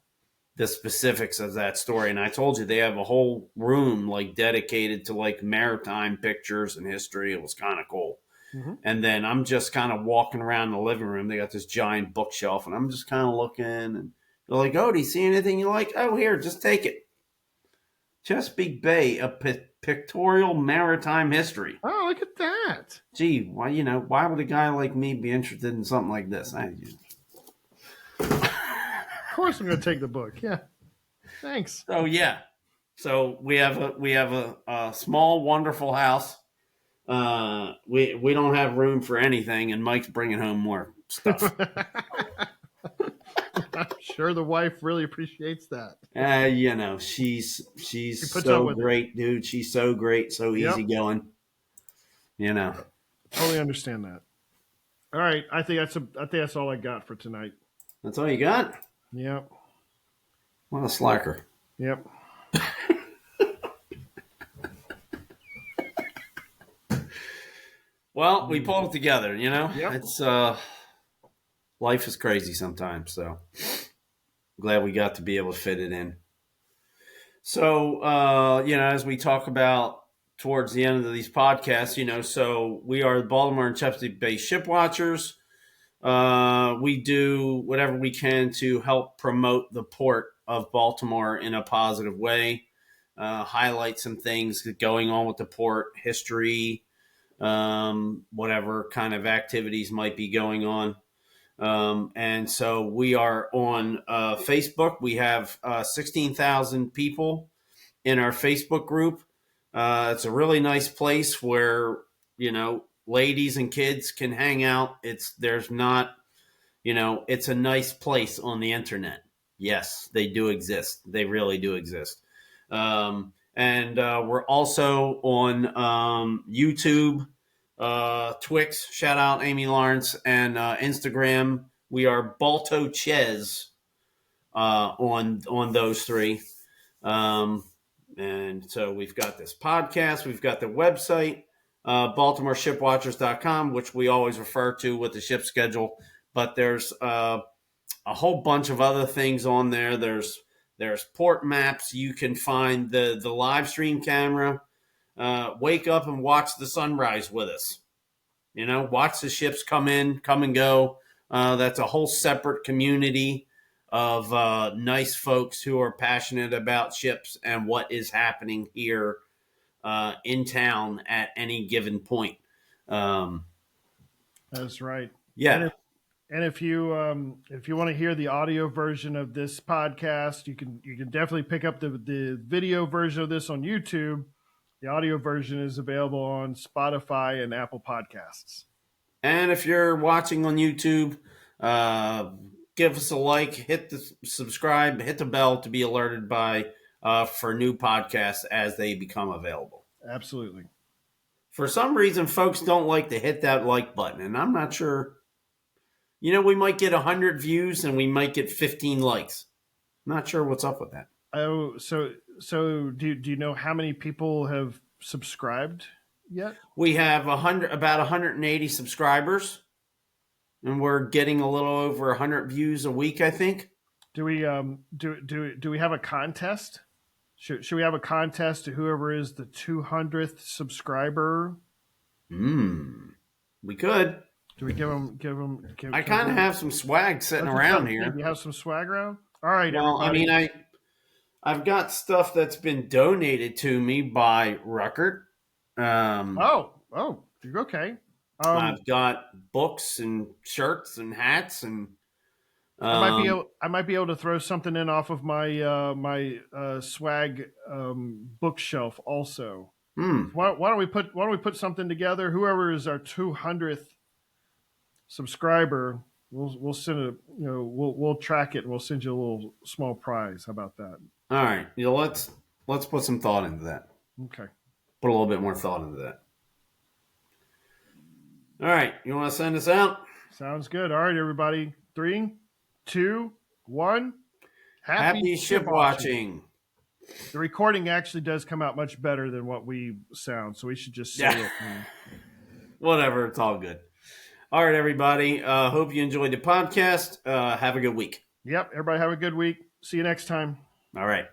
the specifics of that story. And I told you they have a whole room like dedicated to like maritime pictures and history. It was kind of cool. Hmm. And then I'm just kind of walking around the living room. They got this giant bookshelf, and I'm just kind of looking. And they're like, "Oh, do you see anything you like? Oh, here, just take it." Chesapeake Bay, a pictorial maritime history. Oh, look at that. Gee, why would a guy like me be interested in something like this? Of course, I'm going to take the book. Yeah. Thanks. So yeah, so we have a small, wonderful house. We don't have room for anything, and Mike's bringing home more stuff. I'm sure the wife really appreciates that. She's She puts up so with it. great, dude. She's so great, so Yep. easygoing. Totally understand that. All right. I think that's all I got for tonight. That's all you got. Yep. What a slacker. Yep. Well, we pulled it together. Yep. It's life is crazy sometimes. So glad we got to be able to fit it in. So as we talk about towards the end of these podcasts, so we are the Baltimore and Chesapeake Bay Shipwatchers. We do whatever we can to help promote the port of Baltimore in a positive way. Highlight some things going on with the port, history, whatever kind of activities might be going on. And so we are on Facebook. We have 16,000 people in our Facebook group. It's a really nice place where, ladies and kids can hang out. It's a nice place on the internet. Yes, they do exist. They really do exist. And we're also on YouTube, Twix, shout out Amy Lawrence, and Instagram. We are Balto Ches on those three. And so we've got this podcast. We've got the website, BaltimoreShipwatchers.com, which we always refer to with the ship schedule. But there's a whole bunch of other things on there. There's port maps. You can find the live stream camera. Wake up and watch the sunrise with us. Watch the ships come in, come and go. That's a whole separate community of nice folks who are passionate about ships and what is happening here in town at any given point. That's right. Yeah. And if you want to hear the audio version of this podcast, you can definitely pick up the video version of this on YouTube. The audio version is available on Spotify and Apple Podcasts. And if you're watching on YouTube, give us a like, hit the subscribe, hit the bell to be alerted for new podcasts as they become available. Absolutely. For some reason, folks don't like to hit that like button, and I'm not sure. We might get 100 views and we might get 15 likes. Not sure what's up with that. Oh, so do you know how many people have subscribed yet? We have about 180 subscribers, and we're getting a little over 100 views a week, I think. Do we do we have a contest? Should we have a contest to whoever is the 200th subscriber? We could. Do we give them? I kind of have some swag sitting around here. You have some swag around? All right. Well, everybody. I mean, I've got stuff that's been donated to me by Ruckert. You're okay. I've got books and shirts and hats and. I might be able to throw something in off of my swag bookshelf also. Why don't we put something together? Whoever is our 200th subscriber, we'll send it. We'll track it and we'll send you a little small prize. How about that? All right, let's put some thought into that. Okay. Put a little bit more thought into that. All right, you want to send us out? Sounds good. All right, everybody. 3, 2, 1. Happy ship watching. The recording actually does come out much better than what we sound, so we should just say it. Whatever, it's all good. All right, everybody. Hope you enjoyed the podcast. Have a good week. Yep, everybody have a good week. See you next time. All right.